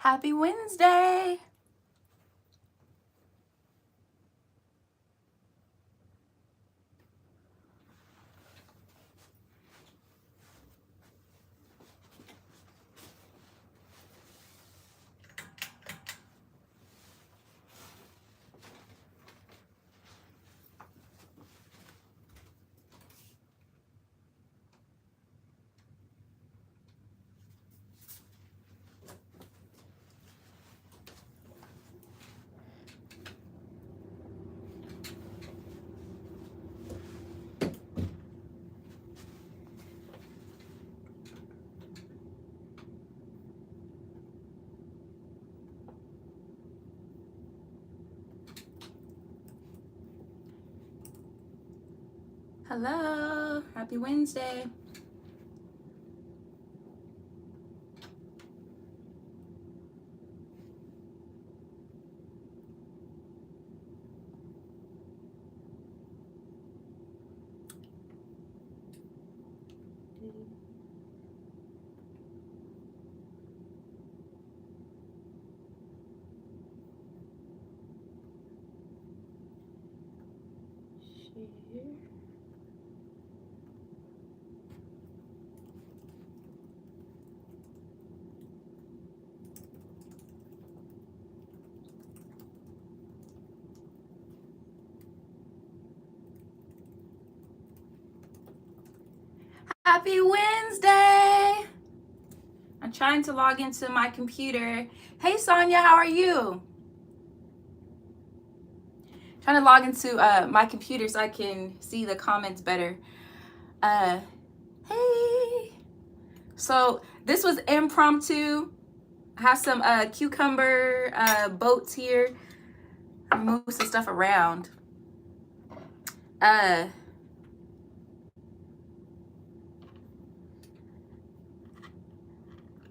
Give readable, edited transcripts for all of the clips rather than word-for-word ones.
Happy Wednesday. Hello, happy Wednesday. Happy Wednesday. I'm trying to log into my computer. Hey Sonia, how are you? Trying to log into my computer so I can see the comments better. Hey. So this was impromptu. I have some cucumber boats here. I move some stuff around.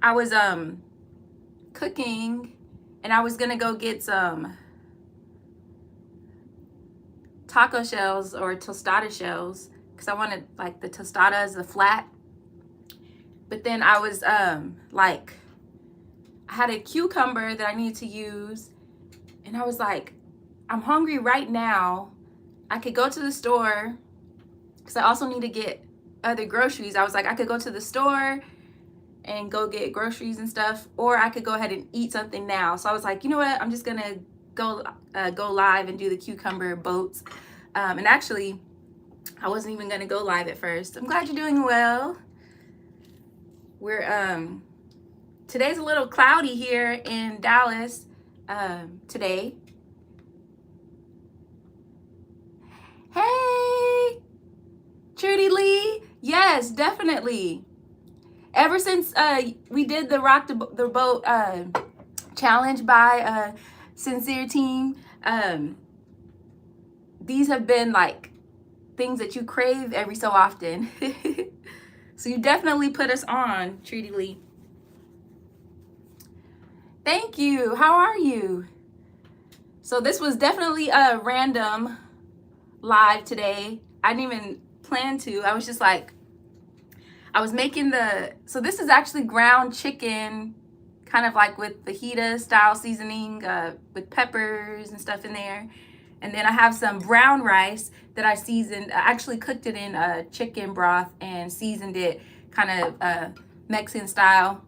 I was cooking and I was gonna go get some taco shells or tostada shells because I wanted like the tostadas, the flat. But then I was like, I had a cucumber that I needed to use and I was like, I'm hungry right now. I could go to the store because I also need to get other groceries. I was like, I could go to the store and go get groceries and stuff, or I could go ahead and eat something now. So I was like, you know what? I'm just gonna go live and do the cucumber boats. And actually, I wasn't even gonna go live at first. I'm glad you're doing well. We're today's a little cloudy here in Dallas today. Hey, Trudy Lee. Yes, definitely. Ever since we did the Rock the Boat challenge by Sincere Team, these have been like things that you crave every so often. So you definitely put us on, Trudy Lee. Thank you. How are you? So this was definitely a random live today. I didn't even plan to. I was just like, I was making so this is actually ground chicken, kind of like with fajita style seasoning with peppers and stuff in there. And then I have some brown rice that I seasoned. I actually cooked it in chicken broth and seasoned it kind of Mexican style.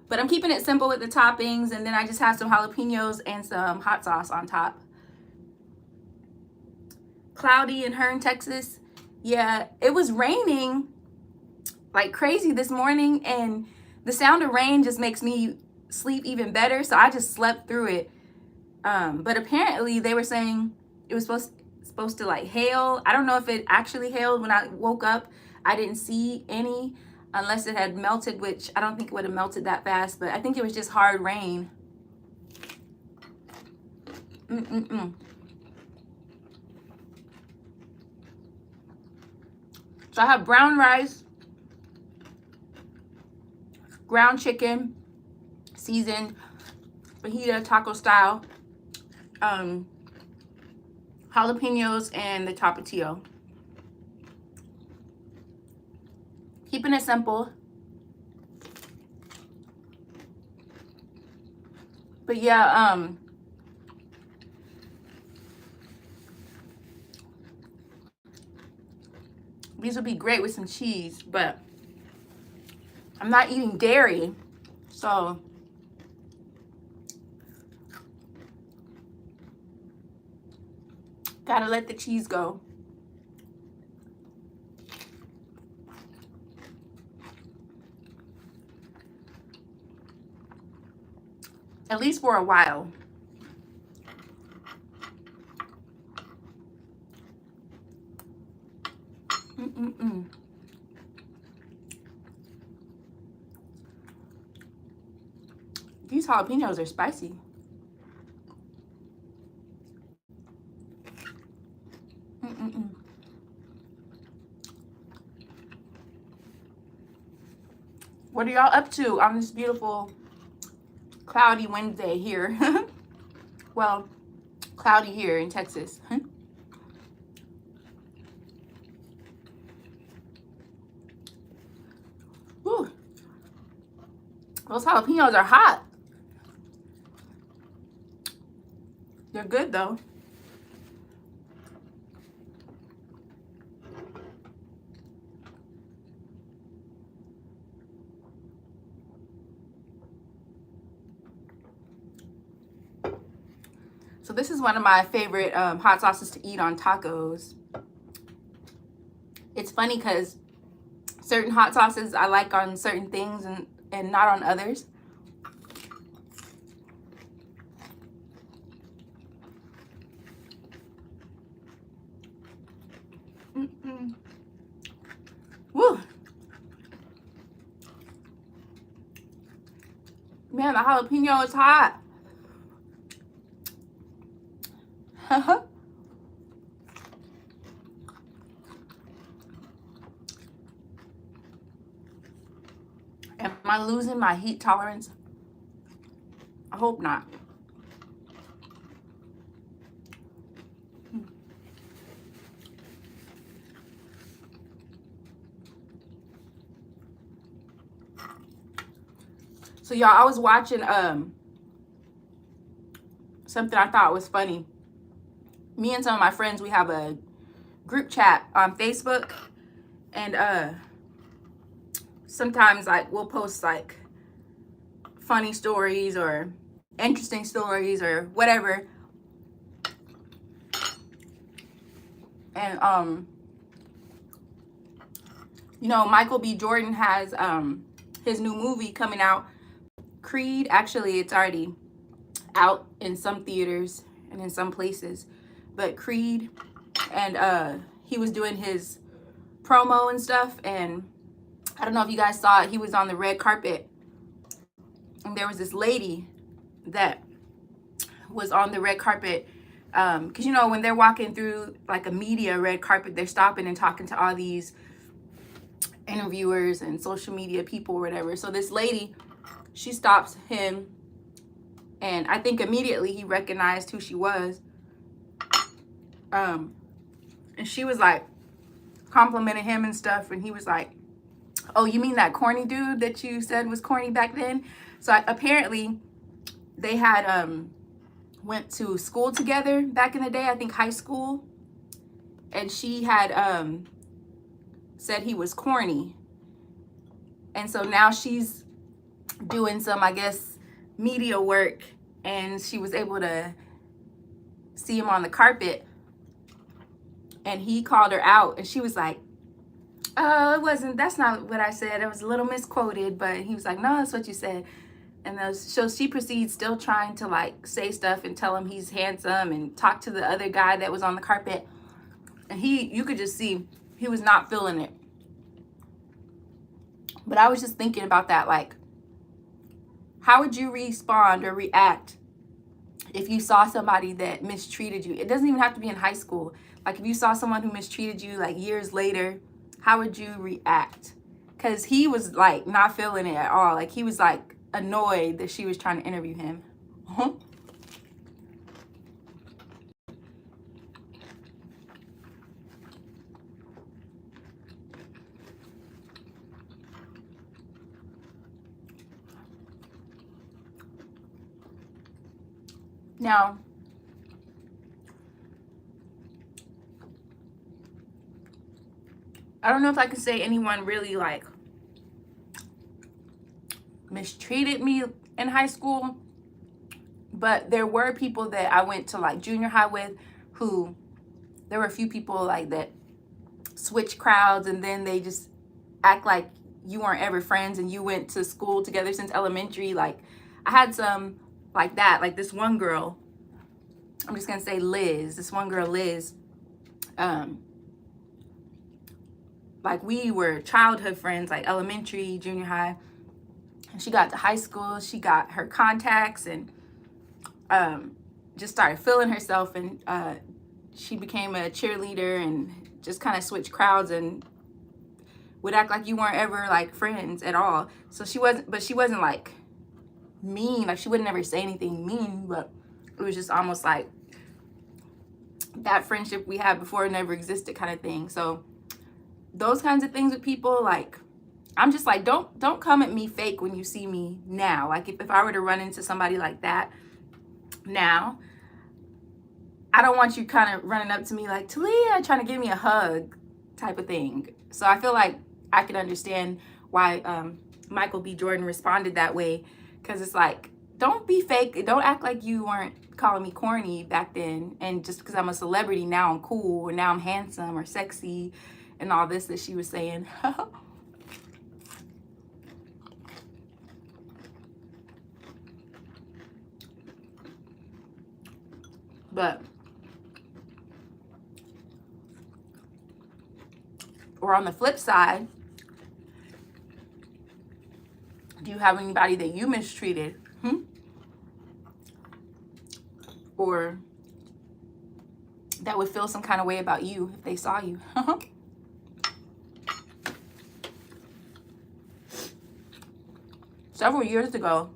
But I'm keeping it simple with the toppings. And then I just have some jalapenos and some hot sauce on top. Cloudy in Hearn, Texas. Yeah, it was raining like crazy this morning, and the sound of rain just makes me sleep even better, so I just slept through it. But apparently they were saying it was supposed to like hail. I don't know if it actually hailed. When I woke up, I didn't see any unless it had melted, which I don't think it would have melted that fast, but I think it was just hard rain. So I have brown rice, ground chicken, seasoned fajita taco style, jalapenos, and the tapatio. Keeping it simple. But yeah, these would be great with some cheese, but I'm not eating dairy, so gotta let the cheese go. At least for a while. These jalapenos are spicy. What are y'all up to on this beautiful cloudy Wednesday here? Well, cloudy here in Texas. Whew. Those jalapenos are hot. They're good though. So this is one of my favorite hot sauces to eat on tacos. It's funny because certain hot sauces I like on certain things and not on others. Woo! Man, the jalapeno is hot. Am I losing my heat tolerance? I hope not. So y'all, I was watching something I thought was funny. Me and some of my friends, we have a group chat on Facebook, and sometimes like we'll post like funny stories or interesting stories or whatever. And you know, Michael B. Jordan has his new movie coming out, Creed. Actually, it's already out in some theaters and in some places, but Creed, and he was doing his promo and stuff, and I don't know if you guys saw it, he was on the red carpet, and there was this lady that was on the red carpet, because you know when they're walking through like a media red carpet, they're stopping and talking to all these interviewers and social media people or whatever. So this lady, she stops him, and I think immediately he recognized who she was, and she was like complimenting him and stuff, and he was like, oh, you mean that corny dude that you said was corny back then? So apparently they had went to school together back in the day, I think high school, and she had said he was corny, and so now she's doing some, I guess, media work, and she was able to see him on the carpet, and he called her out, and she was like, it wasn't, that's not what I said, it was a little misquoted, but he was like, no, that's what you said. And so she proceeds, still trying to like say stuff and tell him he's handsome and talk to the other guy that was on the carpet, and you could just see he was not feeling it. But I was just thinking about that, like, how would you respond or react if you saw somebody that mistreated you? It doesn't even have to be in high school. Like, if you saw someone who mistreated you like years later, how would you react? Because he was like not feeling it at all. Like, he was like annoyed that she was trying to interview him. Now, I don't know if I can say anyone really like mistreated me in high school, but there were people that I went to like junior high with who, there were a few people like that switch crowds, and then they just act like you weren't ever friends and you went to school together since elementary. Like I had some like that, like this one girl, I'm just gonna say Liz, this one girl Liz, like we were childhood friends, like elementary, junior high, and she got to high school, she got her contacts and just started feeling herself, and she became a cheerleader and just kind of switched crowds and would act like you weren't ever like friends at all. So she wasn't like mean, like she would never say anything mean, but it was just almost like that friendship we had before never existed kind of thing. So those kinds of things with people, like I'm just like, don't come at me fake when you see me now. Like if I were to run into somebody like that now, I don't want you kind of running up to me like, Talia, trying to give me a hug type of thing. So I feel like I can understand why Michael B. Jordan responded that way, because it's like, don't be fake. Don't act like you weren't calling me corny back then, and just because I'm a celebrity now I'm cool, or now I'm handsome or sexy and all this that she was saying. But or on the flip side, do you have anybody that you mistreated? Or that would feel some kind of way about you if they saw you? Several years ago,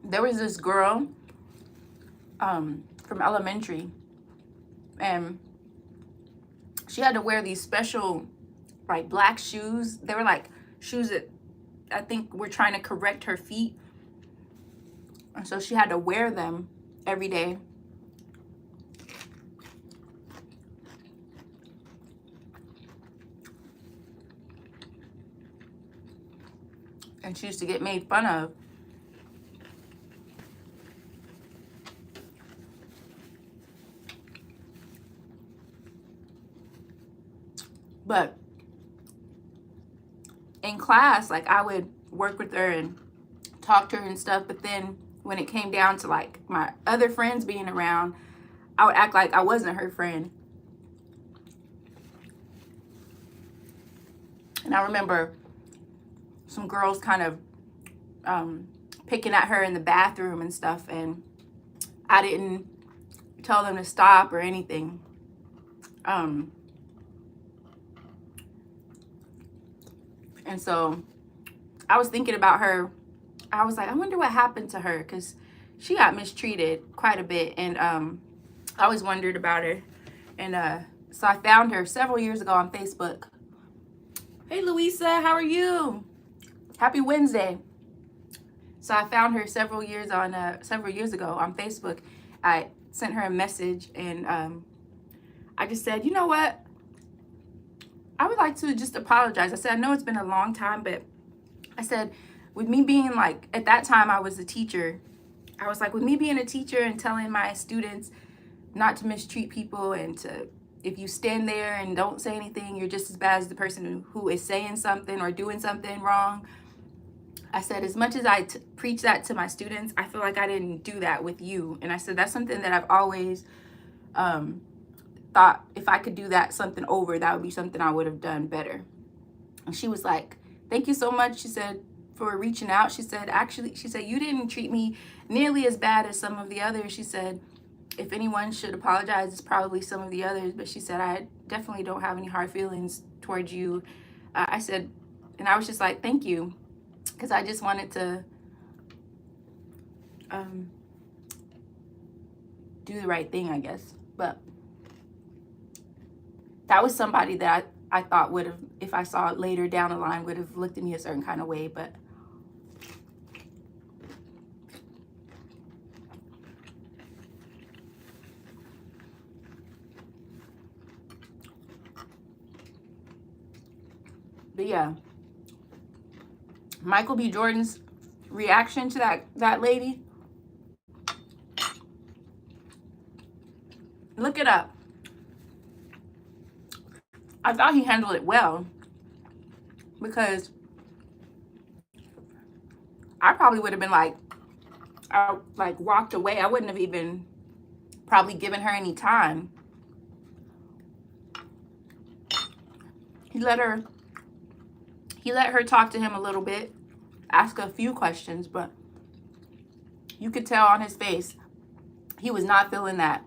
there was this girl from elementary, and she had to wear these special like black shoes. They were like shoes that I think were trying to correct her feet, and so she had to wear them every day. And she used to get made fun of. But in class, like I would work with her and talk to her and stuff, but then when it came down to like my other friends being around, I would act like I wasn't her friend. And I remember some girls kind of picking at her in the bathroom and stuff, and I didn't tell them to stop or anything. And so I was thinking about her. I was like, I wonder what happened to her, because she got mistreated quite a bit, and I always wondered about her. And so I found her several years ago on Facebook. Hey Louisa, how are you? Happy Wednesday. So I found her several years ago on Facebook. I sent her a message, and I just said, you know what? I would like to just apologize. I said, I know it's been a long time, but I said, with me being like, at that time I was a teacher. I was like, with me being a teacher and telling my students not to mistreat people, and to, if you stand there and don't say anything, you're just as bad as the person who is saying something or doing something wrong. I said, as much as I preach that to my students, I feel like I didn't do that with you. And I said, that's something that I've always thought, if I could do that something over, that would be something I would have done better. And she was like, thank you so much, she said, for reaching out. She said, actually, she said, you didn't treat me nearly as bad as some of the others. She said, if anyone should apologize, it's probably some of the others. But she said, I definitely don't have any hard feelings towards you. I said, and I was just like, thank you. Because I just wanted to do the right thing, I guess. But that was somebody that I thought would have, if I saw it later down the line, would have looked at me a certain kind of way. But yeah, Michael B. Jordan's reaction to that lady, look it up. I thought he handled it well, because I probably would have been like, I like walked away. I wouldn't have even probably given her any time. He let her talk to him a little bit, ask a few questions, but you could tell on his face he was not feeling that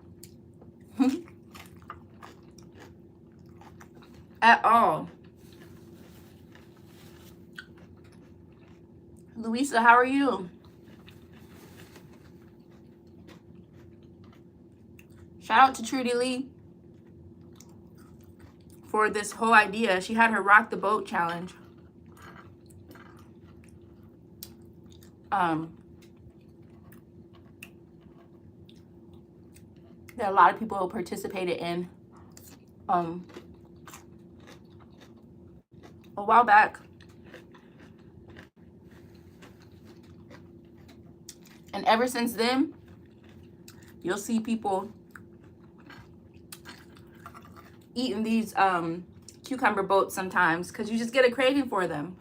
at all. Louisa, how are you? Shout out to Trudy Lee for this whole idea. She had her rock the boat challenge. That a lot of people participated in a while back. And ever since then, you'll see people eating these cucumber boats sometimes, because you just get a craving for them.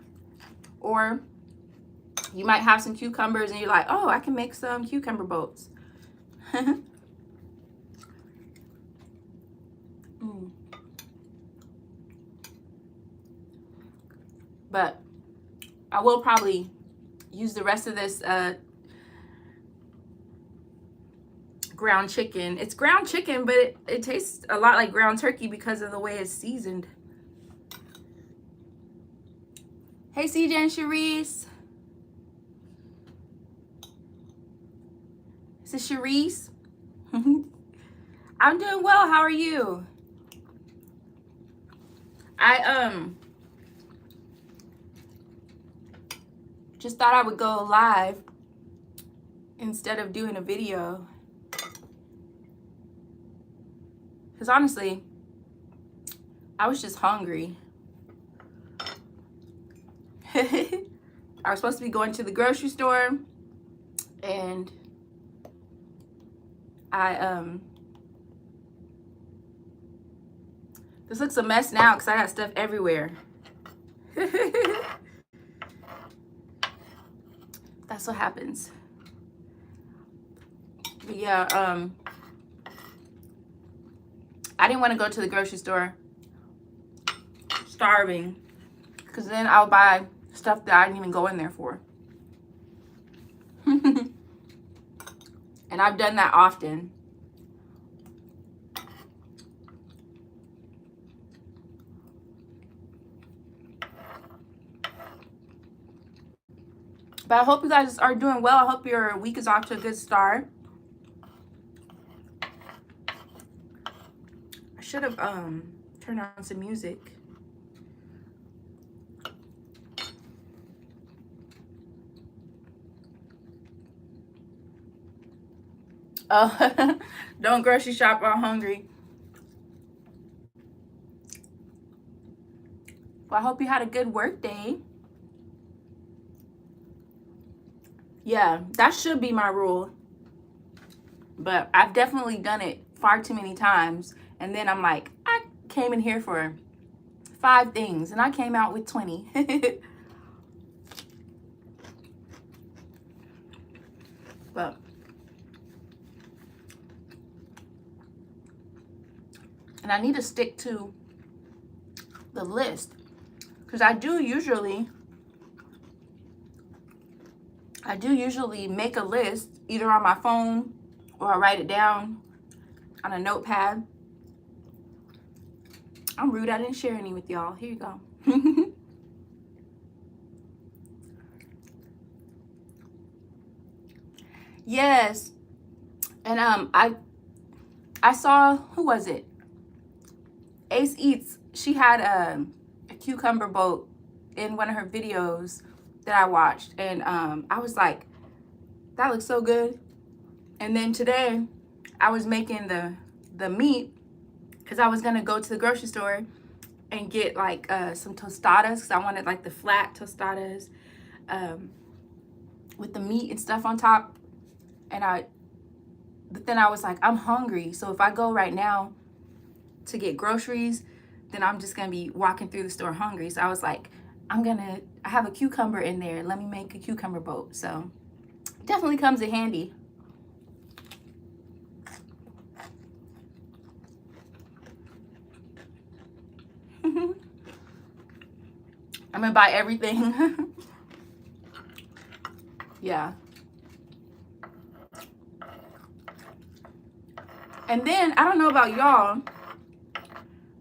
Or you might have some cucumbers and you're like, oh, I can make some cucumber boats. But I will probably use the rest of this ground chicken. It's ground chicken, but it tastes a lot like ground turkey because of the way it's seasoned. Hey, CJ and Sharice. Is it Sharice? I'm doing well. How are you? I just thought I would go live instead of doing a video, because honestly, I was just hungry. I was supposed to be going to the grocery store, and this looks a mess now because I got stuff everywhere. That's what happens. But yeah, I didn't want to go to the grocery store starving, because then I'll buy stuff that I didn't even go in there for. And I've done that often. But I hope you guys are doing well. I hope your week is off to a good start. I should have turned on some music. Oh, don't grocery shop while hungry. Well, I hope you had a good work day. Yeah, that should be my rule. But I've definitely done it far too many times. And then I'm like, I came in here for 5 things and I came out with 20. But and I need to stick to the list, because I do usually make a list either on my phone or I write it down on a notepad. I'm rude, I didn't share any with y'all. Here you go. Yes. And I saw, who was it? Ace Eats. She had a cucumber boat in one of her videos that I watched, and I was like, that looks so good. And then today I was making the meat, because I was gonna go to the grocery store and get like some tostadas, because I wanted like the flat tostadas with the meat and stuff on top. But then I was like, I'm hungry, so if I go right now to get groceries, then I'm just gonna be walking through the store hungry. So I was like, I have a cucumber in there, let me make a cucumber boat. So definitely comes in handy. I'm gonna buy everything. Yeah. And then I don't know about y'all,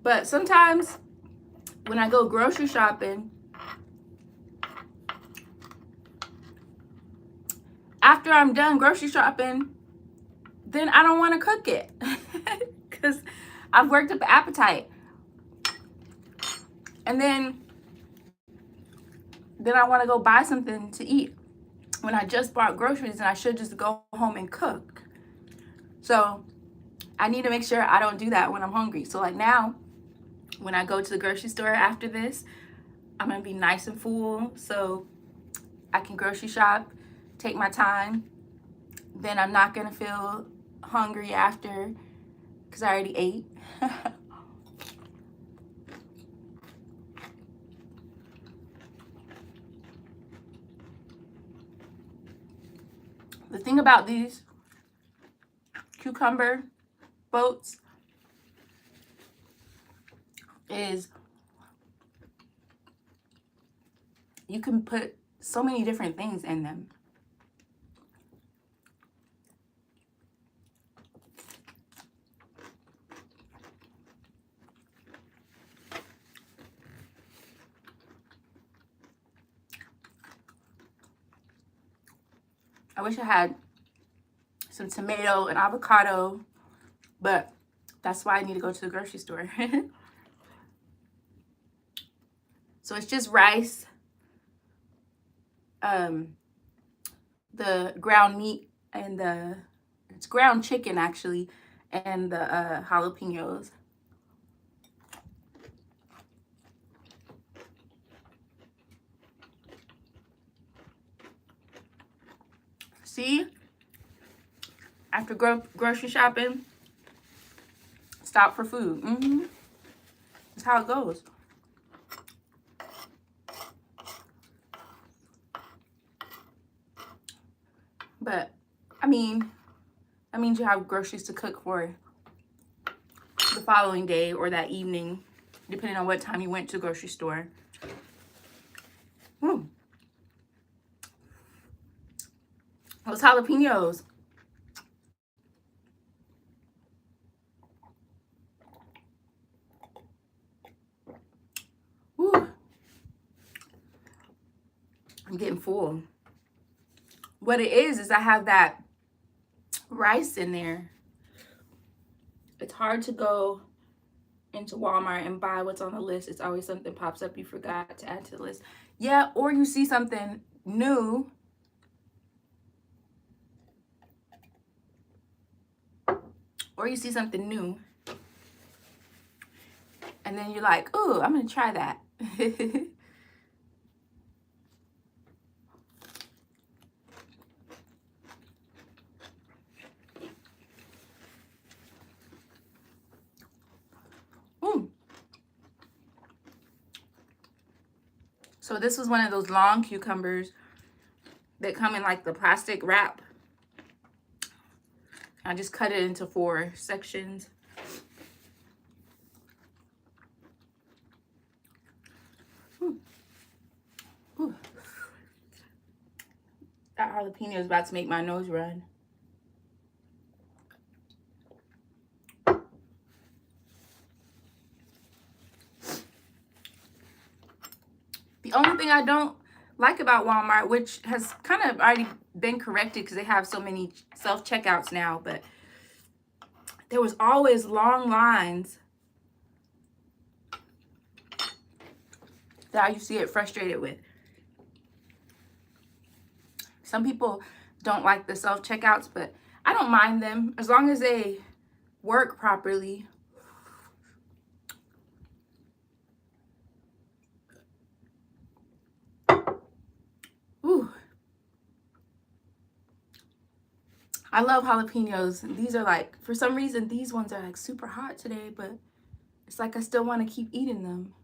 but sometimes when I go grocery shopping, after I'm done grocery shopping, then I don't want to cook it because I've worked up an appetite. And then I want to go buy something to eat when I just bought groceries, and I should just go home and cook. So I need to make sure I don't do that when I'm hungry. So like now, when I go to the grocery store after this, I'm gonna be nice and full so I can grocery shop, take my time. Then I'm not gonna feel hungry after because I already ate. The thing about these cucumber boats is you can put so many different things in them. I wish I had some tomato and avocado, but that's why I need to go to the grocery store. So it's just rice, the ground meat, and it's ground chicken actually, and the jalapenos. See, after grocery shopping, stop for food. That's how it goes. But I mean, that means you have groceries to cook for the following day or that evening, depending on what time you went to the grocery store. Those jalapenos. Woo. I'm getting full. What it is I have that rice in there. It's hard to go into Walmart and buy what's on the list. It's always something pops up you forgot to add to the list. Yeah, or you see something new. And then you're like, oh, I'm gonna try that. So this was one of those long cucumbers that come in like the plastic wrap. I just cut it into 4 sections. Ooh. That jalapeno is about to make my nose run. The only thing I don't like about Walmart, which has kind of already been corrected because they have so many self-checkouts now, but there was always long lines that I used to get frustrated with. Some people don't like the self-checkouts, but I don't mind them as long as they work properly. I love jalapenos. These are like, for some reason, these ones are like super hot today, but it's like I still want to keep eating them.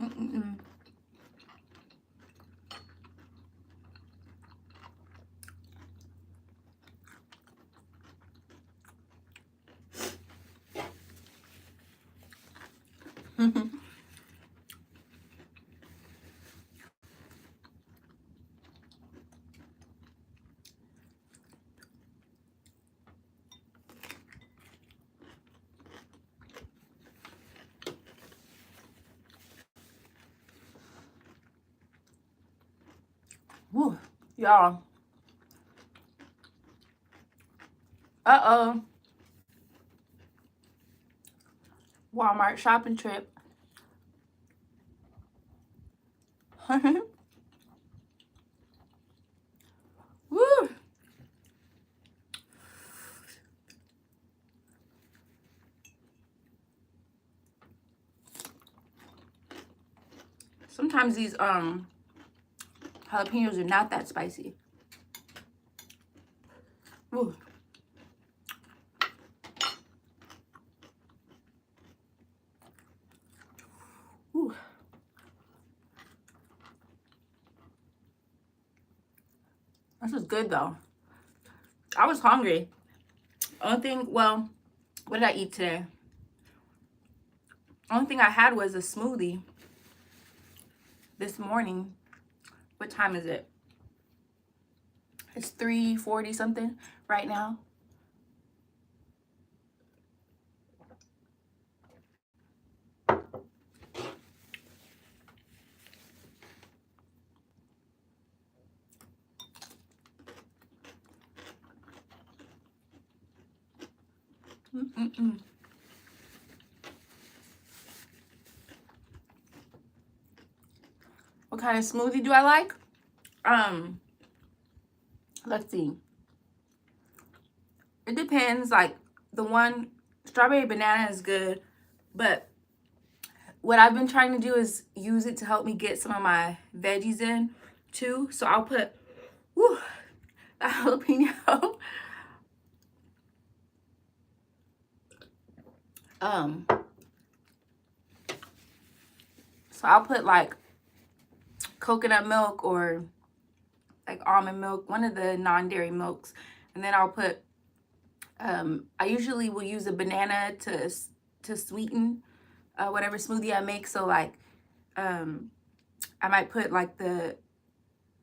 Mm-mm-mm. Woo. Y'all. Uh-oh. Walmart shopping trip. Woo. Sometimes these jalapenos are not that spicy. Woo. Woo. This is good though. I was hungry. Only thing, well, what did I eat today? Only thing I had was a smoothie this morning. What time is it? It's 3:40 something right now. Mm-mm-mm. What kind of smoothie do I like? Let's see. It depends. Like the one strawberry banana is good, but what I've been trying to do is use it to help me get some of my veggies in too. So I'll put a jalapeno. So I'll put like coconut milk or like almond milk, one of the non-dairy milks, and then I'll put I usually will use a banana to sweeten whatever smoothie I make. So like I might put like the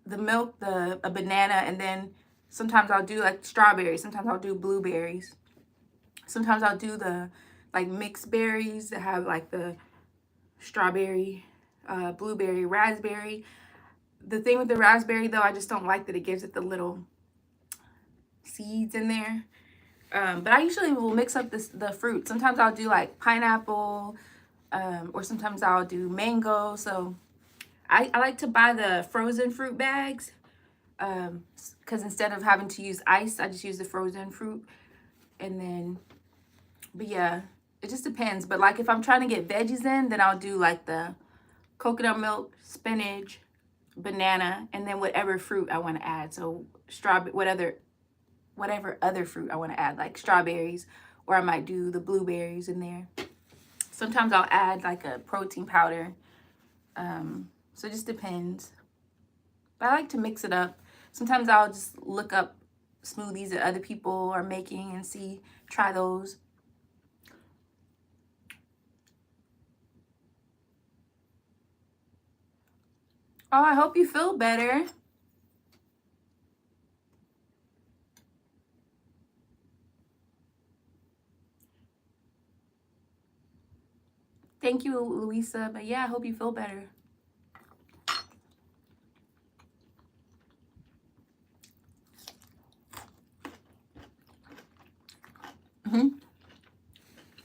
milk, a banana, and then sometimes I'll do like strawberries, sometimes I'll do blueberries, sometimes I'll do the like mixed berries that have like the strawberry, blueberry, raspberry. The thing with the raspberry though, I just don't like that it gives it the little seeds in there. But I usually will mix up the fruit. Sometimes I'll do like pineapple, or sometimes I'll do mango. So I like to buy the frozen fruit bags, because instead of having to use ice, I just use the frozen fruit. And then, but yeah, it just depends. But like if I'm trying to get veggies in, then I'll do like the coconut milk, spinach, banana, and then whatever fruit I want to add. So strawberry, whatever other fruit I want to add, like strawberries, or I might do the blueberries in there. Sometimes I'll add like a protein powder. So it just depends. But I like to mix it up. Sometimes I'll just look up smoothies that other people are making and try those. Oh, I hope you feel better. Thank you, Louisa. But yeah, I hope you feel better.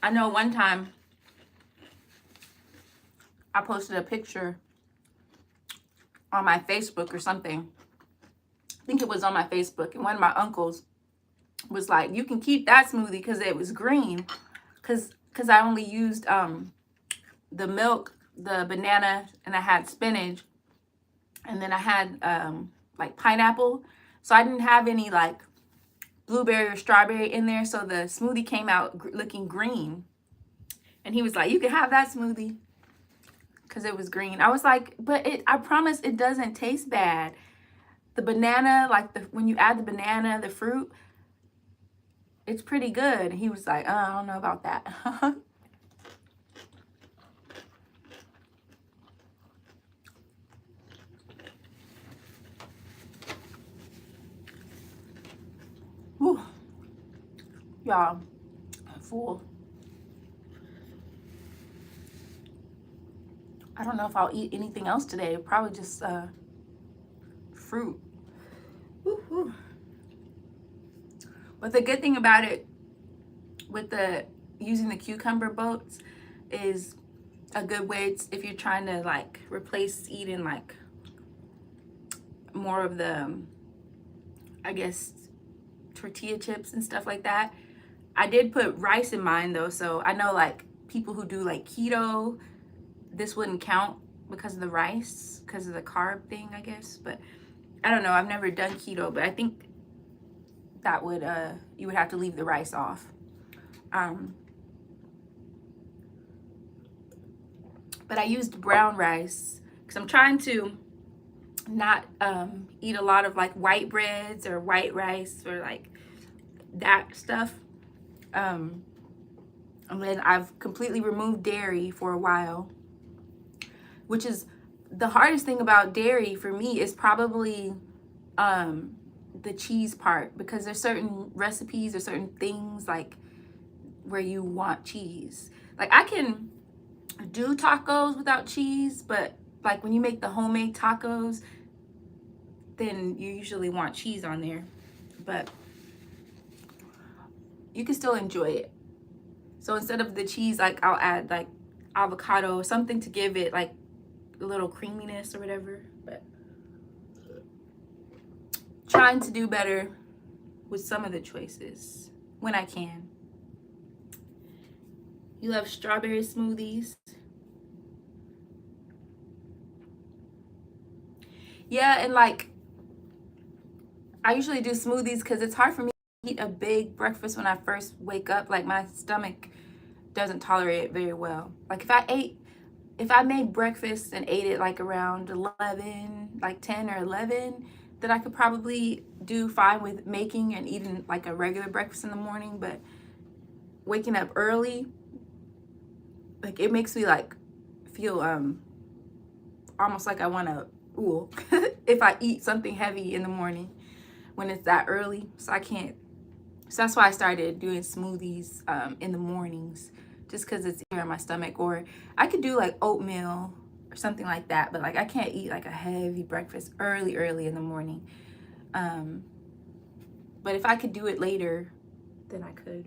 I know one time I posted a picture on my Facebook or something. I think it was on my Facebook. And one of my uncles was like, you can keep that smoothie because it was green. Because I only used the milk, the banana, and I had spinach. And then I had like pineapple. So I didn't have any like blueberry or strawberry in there. So the smoothie came out looking green. And he was like, you can have that smoothie because it was green. I was like, but I promise it doesn't taste bad. The banana, like when you add the banana, the fruit, it's pretty good. He was like, I don't know about that. Whew. Y'all, I'm full. I don't know if I'll eat anything else today. Probably just fruit. Woo-hoo. But the good thing about it with the using the cucumber boats is a good way if you're trying to like replace eating like more of the I guess tortilla chips and stuff like that. I did put rice in mine though, so I know like people who do like keto, this wouldn't count because of the rice, because of the carb thing, I guess. But I don't know, I've never done keto, but I think that would you would have to leave the rice off. But I used brown rice because I'm trying to not eat a lot of like white breads or white rice or like that stuff. And then I've completely removed dairy for a while, which is the hardest thing about dairy for me is probably the cheese part, because there's certain recipes or certain things like where you want cheese. Like I can do tacos without cheese, but like when you make the homemade tacos, then you usually want cheese on there. But you can still enjoy it. So instead of the cheese, like I'll add like avocado or something to give it like a little creaminess or whatever. But trying to do better with some of the choices when I can. You love strawberry smoothies? Yeah, and like I usually do smoothies because it's hard for me to eat a big breakfast when I first wake up. Like my stomach doesn't tolerate it very well. Like if I made breakfast and ate it like around 11, like 10 or 11, then I could probably do fine with making and eating like a regular breakfast in the morning. But waking up early, like it makes me like feel almost like I want to if I eat something heavy in the morning when it's that early. So I can't. So that's why I started doing smoothies in the mornings, just because it's easier on my stomach. Or I could do like oatmeal or something like that, but like I can't eat like a heavy breakfast early in the morning. But if I could do it later, then I could.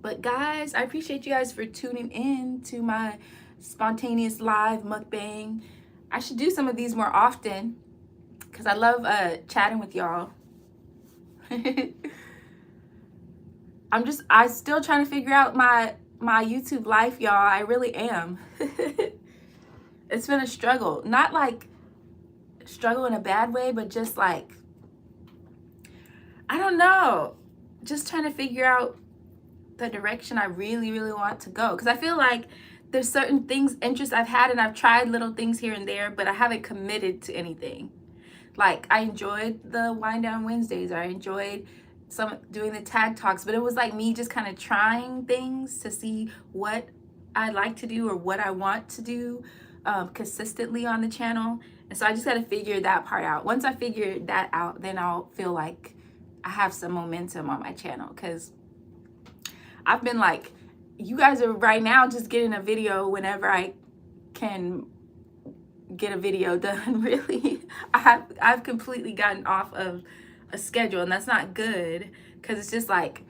But guys, I appreciate you guys for tuning in to my spontaneous live mukbang. I should do some of these more often because I love chatting with y'all. I still trying to figure out my YouTube life, y'all. I really am. It's been a struggle. Not like struggle in a bad way, but just like, I don't know. Just trying to figure out the direction I really want to go. Because I feel like there's certain things, interests I've had, and I've tried little things here and there, but I haven't committed to anything. Like I enjoyed the Wind Down Wednesdays, or I enjoyed doing the tag talks, but it was like me just kind of trying things to see what I like to do or what I want to do consistently on the channel. And so I just got to figure that part out. Once I figure that out, then I'll feel like I have some momentum on my channel, because I've been like, you guys are right now just getting a video whenever I can get a video done. Really, I've completely gotten off of a schedule, and that's not good, because it's just like,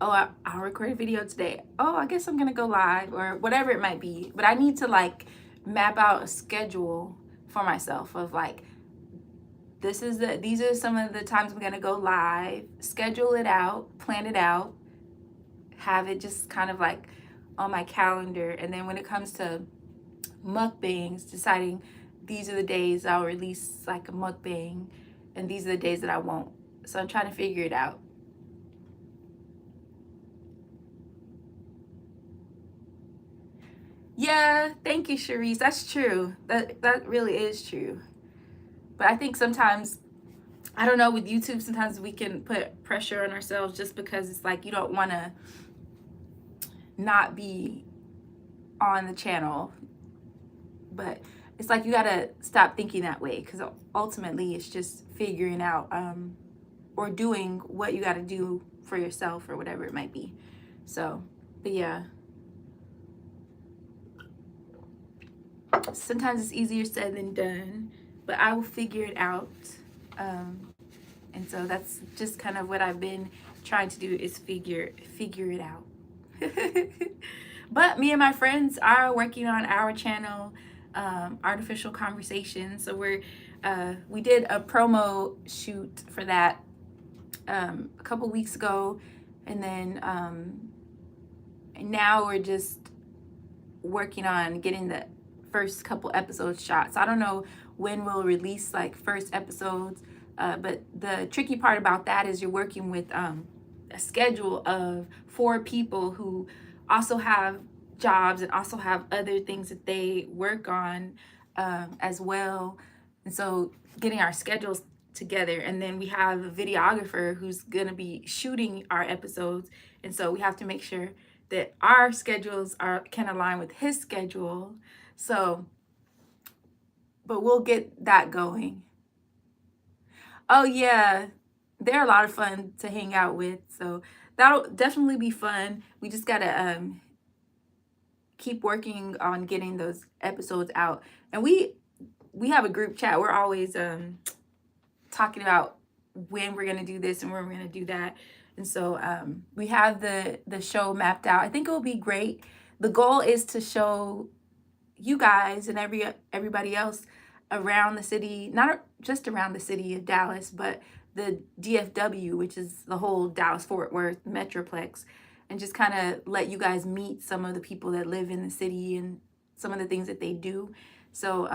oh, I'll record a video today. Oh, I guess I'm gonna go live or whatever it might be. But I need to like map out a schedule for myself of like, these are some of the times I'm gonna go live, schedule it out, plan it out, have it just kind of like on my calendar. And then when it comes to mukbangs, deciding these are the days I'll release like a mukbang and these are the days that I won't. So I'm trying to figure it out. Yeah, thank you, Sharice. That's true. That really is true. But I think sometimes, I don't know, with YouTube, sometimes we can put pressure on ourselves just because it's like you don't want to not be on the channel. But it's like you got to stop thinking that way, because ultimately it's just figuring out or doing what you got to do for yourself or whatever it might be. So, but yeah. Sometimes it's easier said than done, but I will figure it out. And so that's just kind of what I've been trying to do, is figure it out. But me and my friends are working on our channel, Artificial Conversations. So we did a promo shoot for that a couple weeks ago, and then now we're just working on getting the first couple episodes shot. So I don't know when we'll release like first episodes, but the tricky part about that is you're working with a schedule of 4 people who also have jobs and also have other things that they work on as well. And so getting our schedules together, and then we have a videographer who's gonna be shooting our episodes, and so we have to make sure that our schedules can align with his schedule. So, but we'll get that going. Oh yeah, they're a lot of fun to hang out with, so that'll definitely be fun. We just gotta keep working on getting those episodes out, and we have a group chat. We're always talking about when we're gonna do this and when we're gonna do that, and so we have the show mapped out. I think it will be great. The goal is to show you guys and everybody else around the city, not just around the city of Dallas, but the DFW, which is the whole Dallas-Fort Worth Metroplex, and just kind of let you guys meet some of the people that live in the city and some of the things that they do. So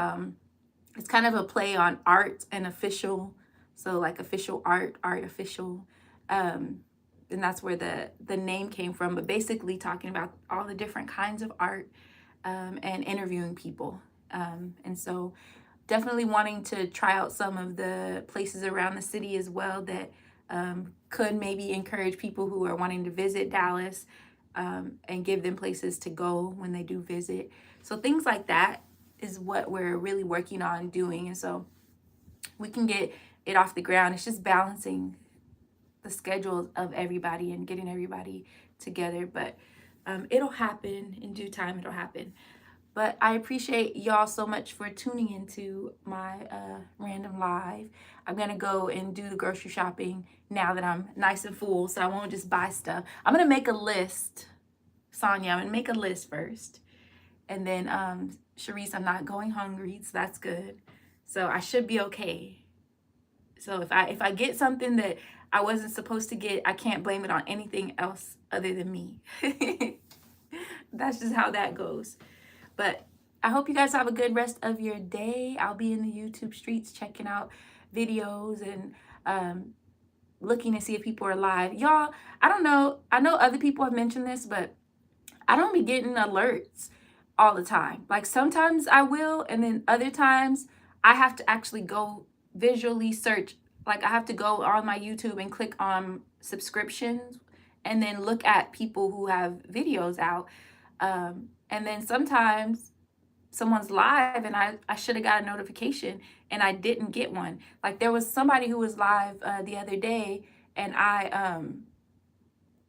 it's kind of a play on art and official. So like official art official. And that's where the name came from, but basically talking about all the different kinds of art and interviewing people. And so definitely wanting to try out some of the places around the city as well that could maybe encourage people who are wanting to visit Dallas and give them places to go when they do visit. So things like that is what we're really working on doing. And so we can get it off the ground. It's just balancing the schedules of everybody and getting everybody together. But it'll happen in due time. It'll happen. But I appreciate y'all so much for tuning into my random live. I'm going to go and do the grocery shopping now that I'm nice and full, so I won't just buy stuff. I'm going to make a list. Sonia, I'm going to make a list first. And then, Sharice, I'm not going hungry, so that's good. So I should be okay. So if I get something that I wasn't supposed to get, I can't blame it on anything else other than me. That's just how that goes. But I hope you guys have a good rest of your day. I'll be in the YouTube streets checking out videos and looking to see if people are live. Y'all, I don't know. I know other people have mentioned this, but I don't be getting alerts all the time. Like sometimes I will, and then other times I have to actually go visually search. Like I have to go on my YouTube and click on subscriptions and then look at people who have videos out. And then sometimes someone's live and I should have got a notification and I didn't get one. Like there was somebody who was live the other day, and I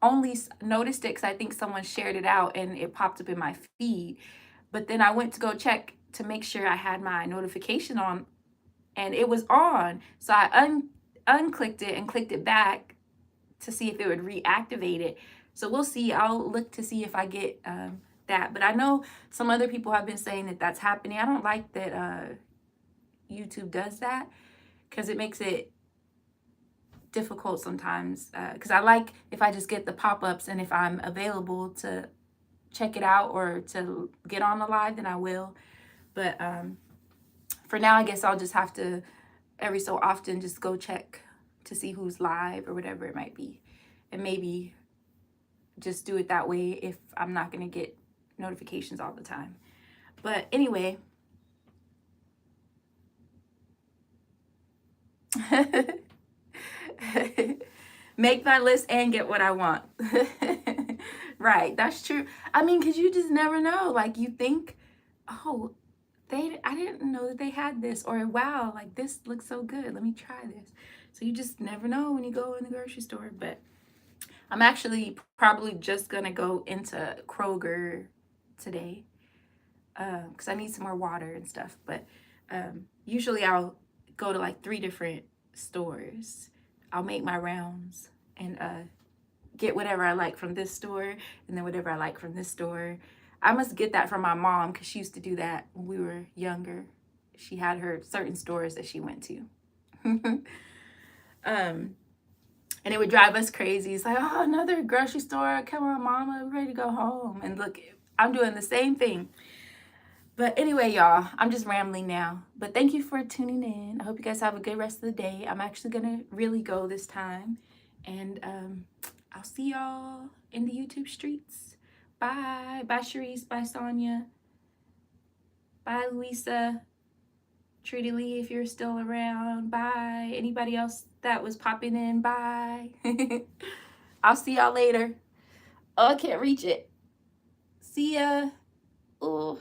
only noticed it because I think someone shared it out and it popped up in my feed. But then I went to go check to make sure I had my notification on, and it was on. So I unclicked it and clicked it back to see if it would reactivate it. So we'll see. I'll look to see if I get that. But I know some other people have been saying that that's happening. I don't like that YouTube does that, because it makes it difficult sometimes, because I like if I just get the pop-ups, and if I'm available to check it out or to get on the live, then I will. But for now, I guess I'll just have to every so often just go check to see who's live or whatever it might be. And maybe just do it that way if I'm not going to get notifications all the time. But anyway, make my list and get what I want. Right, that's true. I mean, because you just never know. Like, you think, oh, I didn't know that they had this, or wow, like this looks so good, let me try this. So you just never know when you go in the grocery store. But I'm actually probably just gonna go into Kroger today because I need some more water and stuff. But usually I'll go to like 3 different stores. I'll make my rounds and get whatever I like from this store and then whatever I like from this store. I must get that from my mom because she used to do that when we were younger. She had her certain stores that she went to. And it would drive us crazy. It's like, oh, another grocery store. Come on, Mama, we're ready to go home. And look, I'm doing the same thing. But anyway, y'all, I'm just rambling now. But thank you for tuning in. I hope you guys have a good rest of the day. I'm actually going to really go this time. And I'll see y'all in the YouTube streets. Bye. Bye, Sharice. Bye, Sonia. Bye, Louisa. Trudy Lee, if you're still around. Bye. Anybody else that was popping in? Bye. I'll see y'all later. Oh, I can't reach it. See ya. Ooh.